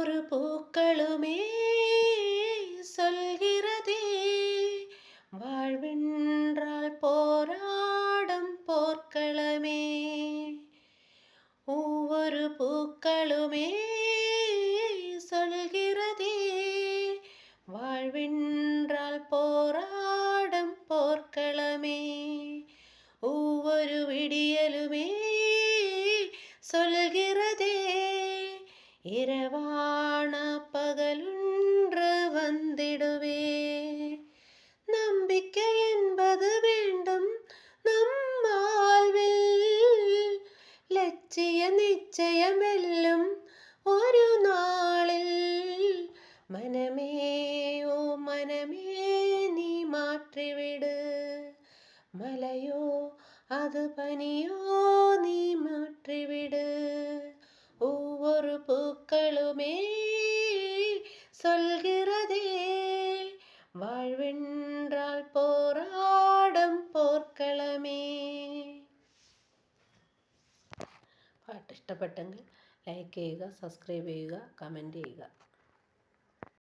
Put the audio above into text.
ஒவ்வொரு பூக்களுமே சொல்கிறதே, வாழ்வென்றால் போராடும் போர்க்களமே. ஒவ்வொரு பூக்களுமே சொல்கிறதே, வாழ்வென்றால் போராடும் போர்க்களமே. ஒவ்வொரு விடியலுமே சொல்கிறதே, இரவான பகலொன்று வந்திடுவே. நம்பிக்கை என்பது வேண்டும் நம் வாழ்வில், லட்சிய நிச்சயம் வெல்லும் ஒரு நாளில். மனமே ஓ மனமே நீ மாற்றிவிடு, மலையோ அது பனியோ நீ மாற்றிவிடு. ஒவ்வொரு பூக்களுமே சொல்கிறதே, வாழ்வென்றால் പോരാടും പോർക്കളമേ. പാട്ട് ഇഷ്ടപ്പെട്ടെങ്കിൽ ലൈക്ക് ചെയ്യുക, സബ്സ്ക്രൈബ് ചെയ്യുക, കമൻറ്റ് ചെയ്യുക.